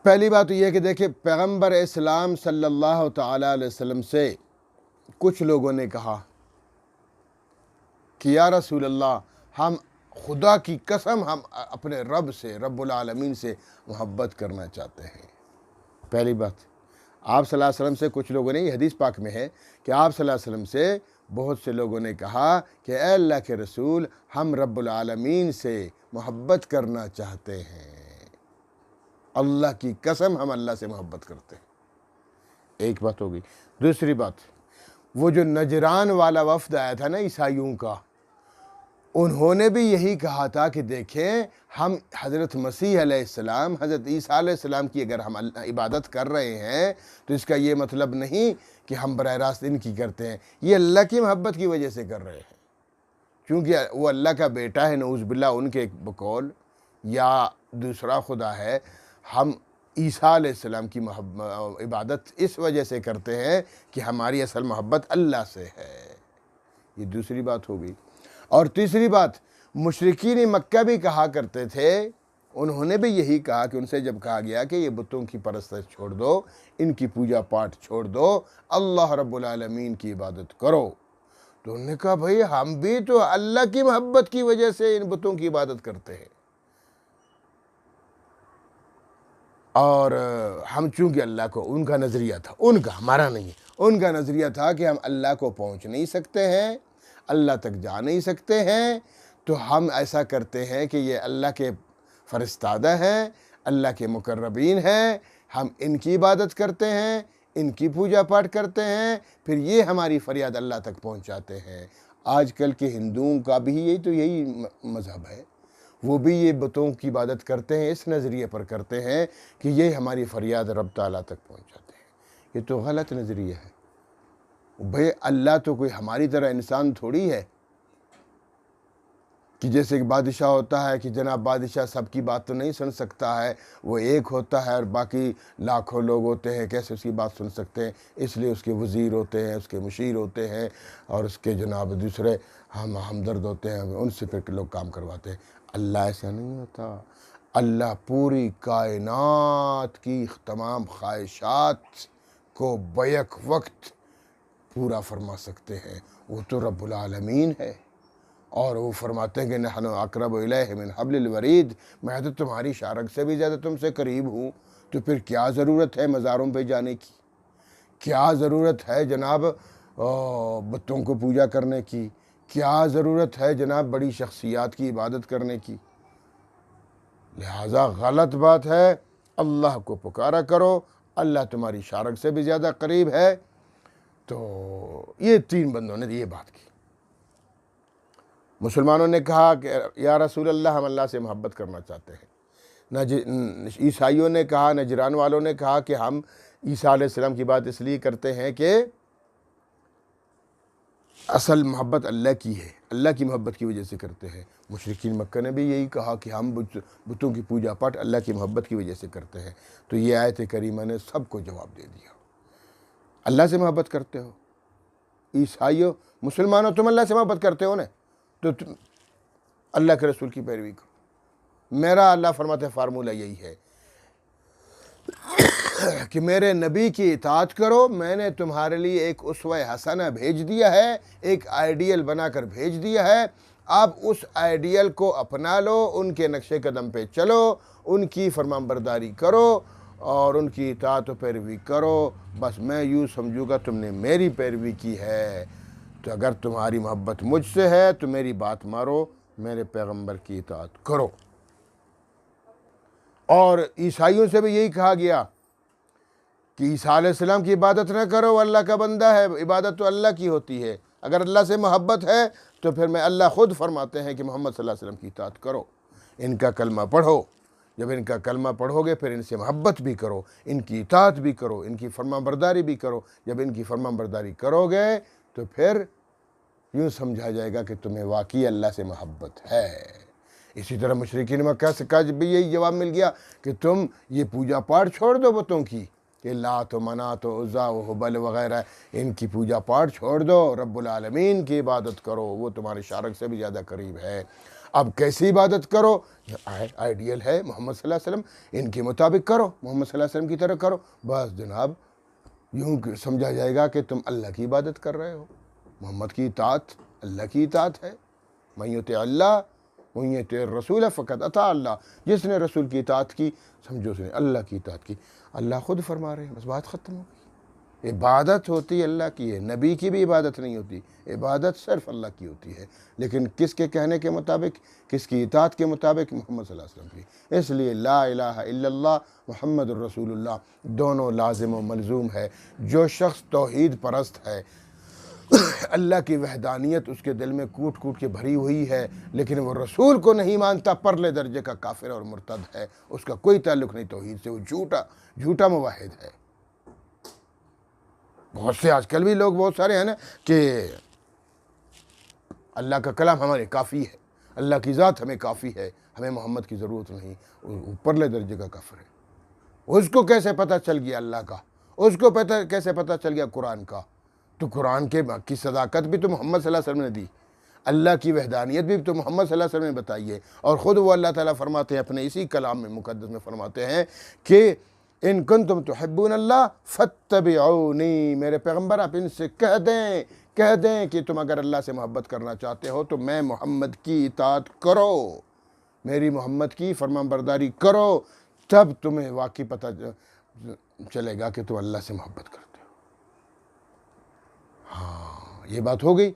پہلی بات تو یہ کہ دیکھیں پیغمبر اسلام صلی اللہ تعالیٰ علیہ وسلم سے کچھ لوگوں نے کہا کہ یا رسول اللہ ہم خدا کی قسم ہم اپنے رب سے رب العالمین سے محبت کرنا چاہتے ہیں۔ پہلی بات آپ صلی اللہ علیہ وسلم سے کچھ لوگوں نے، یہ حدیث پاک میں ہے کہ آپ صلی اللہ علیہ وسلم سے بہت سے لوگوں نے کہا کہ اے اللہ کے رسول ہم رب العالمین سے محبت کرنا چاہتے ہیں، اللہ کی قسم ہم اللہ سے محبت کرتے ہیں۔ ایک بات ہوگی۔ دوسری بات، وہ جو نجران والا وفد آیا تھا نا عیسائیوں کا، انہوں نے بھی یہی کہا تھا کہ دیکھیں ہم حضرت مسیح علیہ السلام، حضرت عیسیٰ علیہ السلام کی اگر ہم عبادت کر رہے ہیں تو اس کا یہ مطلب نہیں کہ ہم براہ راست ان کی کرتے ہیں، یہ اللہ کی محبت کی وجہ سے کر رہے ہیں، کیونکہ وہ اللہ کا بیٹا ہے نعوذ باللہ ان کے بقول، یا دوسرا خدا ہے۔ ہم عیسیٰ علیہ السلام کی عبادت اس وجہ سے کرتے ہیں کہ ہماری اصل محبت اللہ سے ہے۔ یہ دوسری بات ہوگی۔ اور تیسری بات، مشرکین مکہ بھی کہا کرتے تھے، انہوں نے بھی یہی کہا کہ ان سے جب کہا گیا کہ یہ بتوں کی پرستش چھوڑ دو، ان کی پوجا پاٹ چھوڑ دو، اللہ رب العالمین کی عبادت کرو، تو انہوں نے کہا بھئی ہم بھی تو اللہ کی محبت کی وجہ سے ان بتوں کی عبادت کرتے ہیں، اور ہم چونکہ اللہ کو، ان کا نظریہ تھا، ان کا، ہمارا نہیں ہے، ان کا نظریہ تھا کہ ہم اللہ کو پہنچ نہیں سکتے ہیں، اللہ تک جا نہیں سکتے ہیں، تو ہم ایسا کرتے ہیں کہ یہ اللہ کے فرستادہ ہیں، اللہ کے مقربین ہیں، ہم ان کی عبادت کرتے ہیں، ان کی پوجا پاٹ کرتے ہیں، پھر یہ ہماری فریاد اللہ تک پہنچاتے ہیں۔ آج کل کے ہندوؤں کا بھی یہی مذہب ہے، وہ بھی یہ بتوں کی عبادت کرتے ہیں، اس نظریے پر کرتے ہیں کہ یہ ہماری فریاد رب تعالیٰ تک پہنچاتے ہیں۔ یہ تو غلط نظریہ ہے۔ بھئی اللہ تو کوئی ہماری طرح انسان تھوڑی ہے کہ جیسے کہ بادشاہ ہوتا ہے کہ جناب بادشاہ سب کی بات تو نہیں سن سکتا ہے، وہ ایک ہوتا ہے اور باقی لاکھوں لوگ ہوتے ہیں، کیسے اس کی بات سن سکتے ہیں؟ اس لیے اس کے وزیر ہوتے ہیں، اس کے مشیر ہوتے ہیں، اور اس کے جناب دوسرے ہمدرد ہوتے ہیں، ان سے پھر لوگ کام کرواتے ہیں۔ اللہ ایسا نہیں ہوتا۔ اللہ پوری کائنات کی تمام خواہشات کو بیک وقت پورا فرما سکتے ہیں، وہ تو رب العالمین ہے، اور وہ فرماتے ہیں کہ نحن اقرب الیہ من حبل الورید، میں تو تمہاری شارک سے بھی زیادہ تم سے قریب ہوں، تو پھر کیا ضرورت ہے مزاروں پہ جانے کی؟ کیا ضرورت ہے جناب بتوں کو پوجا کرنے کی؟ کیا ضرورت ہے جناب بڑی شخصیات کی عبادت کرنے کی؟ لہٰذا غلط بات ہے، اللہ کو پکارا کرو، اللہ تمہاری شارک سے بھی زیادہ قریب ہے۔ تو یہ تین بندوں نے یہ بات کی۔ مسلمانوں نے کہا کہ یا رسول اللہ ہم اللہ سے محبت کرنا چاہتے ہیں۔ عیسائیوں نے کہا، نجران والوں نے کہا کہ ہم عیسیٰ علیہ السلام کی بات اس لیے کرتے ہیں کہ اصل محبت اللہ کی ہے، اللہ کی محبت کی وجہ سے کرتے ہیں۔ مشرکین مکہ نے بھی یہی کہا کہ ہم بتوں کی پوجا پاٹ اللہ کی محبت کی وجہ سے کرتے ہیں۔ تو یہ آیت کریمہ نے سب کو جواب دے دیا۔ اللہ سے محبت کرتے ہو عیسائیوں، مسلمانوں، تم اللہ سے محبت کرتے ہو نا، تو اللہ کے رسول کی پیروی کرو۔ میرا اللہ فرماتے فارمولہ یہی ہے کہ میرے نبی کی اطاعت کرو، میں نے تمہارے لیے ایک اسوہ حسنہ بھیج دیا ہے، ایک آئیڈیل بنا کر بھیج دیا ہے، اب اس آئیڈیل کو اپنا لو، ان کے نقش قدم پہ چلو، ان کی فرمانبرداری کرو اور ان کی اطاعت و پیروی کرو، بس میں یوں سمجھوں گا تم نے میری پیروی کی ہے۔ تو اگر تمہاری محبت مجھ سے ہے تو میری بات مارو، میرے پیغمبر کی اطاعت کرو۔ اور عیسائیوں سے بھی یہی کہا گیا کہ عیسیٰ علیہ السلام کی عبادت نہ کرو، وہ اللہ کا بندہ ہے، عبادت تو اللہ کی ہوتی ہے۔ اگر اللہ سے محبت ہے تو پھر میں اللہ خود فرماتے ہیں کہ محمد صلی اللہ علیہ وسلم کی اطاعت کرو، ان کا کلمہ پڑھو، جب ان کا کلمہ پڑھو گے پھر ان سے محبت بھی کرو، ان کی اطاعت بھی کرو، ان کی فرمانبرداری بھی کرو۔ جب ان کی فرمانبرداری کرو گے تو پھر یوں سمجھا جائے گا کہ تمہیں واقعی اللہ سے محبت ہے۔ اسی طرح مشرکین مکہ سے کا بھی یہی جواب مل گیا کہ تم یہ پوجا پاٹ چھوڑ دو بتوں کی، کہ لات و منات و عزا و حبل وغیرہ، ان کی پوجا پاٹ چھوڑ دو، رب العالمین کی عبادت کرو، وہ تمہارے شارک سے بھی زیادہ قریب ہے۔ اب کیسی عبادت کرو، آئیڈیل ہے محمد صلی اللہ علیہ وسلم، ان کے مطابق کرو، محمد صلی اللہ علیہ وسلم کی طرح کرو، بس جناب یوں سمجھا جائے گا کہ تم اللہ کی عبادت کر رہے ہو۔ محمد کی اطاعت اللہ کی اطاعت ہے، من یطع اللہ من یطع الرسول فقد اطاع اللہ، جس نے رسول کی اطاعت کی سمجھو اس نے اللہ کی اطاعت کی۔ اللہ خود فرما رہے ہیں، بس بات ختم ہو گئی۔ عبادت ہوتی اللہ کی ہے، نبی کی بھی عبادت نہیں ہوتی، عبادت صرف اللہ کی ہوتی ہے، لیکن کس کے کہنے کے مطابق، کس کی اطاعت کے مطابق؟ محمد صلی اللہ علیہ وسلم کی۔ اس لیے لا الہ الا اللہ محمد الرسول اللہ دونوں لازم و ملزوم ہے۔ جو شخص توحید پرست ہے، اللہ کی وحدانیت اس کے دل میں کوٹ کوٹ کے بھری ہوئی ہے، لیکن وہ رسول کو نہیں مانتا، پرلے درجے کا کافر اور مرتد ہے، اس کا کوئی تعلق نہیں توحید سے، وہ جھوٹا موحد ہے۔ بہت سے آج کل بھی لوگ بہت سارے ہیں نا کہ اللہ کا کلام ہمارے کافی ہے، اللہ کی ذات ہمیں کافی ہے، ہمیں محمد کی ضرورت نہیں، اوپرلے درجے کا کافر ہے۔ اس کو کیسے پتہ چل گیا اللہ کا؟ اس کو کیسے پتہ چل گیا قرآن کا؟ تو قرآن کی صداقت بھی تو محمد صلی اللہ علیہ وسلم نے دی، اللہ کی وحدانیت بھی تو محمد صلی اللہ علیہ وسلم نے بتائی ہے، اور خود وہ اللہ تعالیٰ فرماتے ہیں اپنے اسی کلام میں مقدس میں فرماتے ہیں کہ ان کنتم تحبون اللہ فاتبعونی، میرے پیغمبر آپ ان سے کہہ دیں کہ تم اگر اللہ سے محبت کرنا چاہتے ہو تو میں محمد کی اطاعت کرو، میری محمد کی فرمان برداری کرو، تب تمہیں واقعی پتہ چلے گا کہ تم اللہ سے محبت کرتے ہو۔ ہاں یہ بات ہو گئی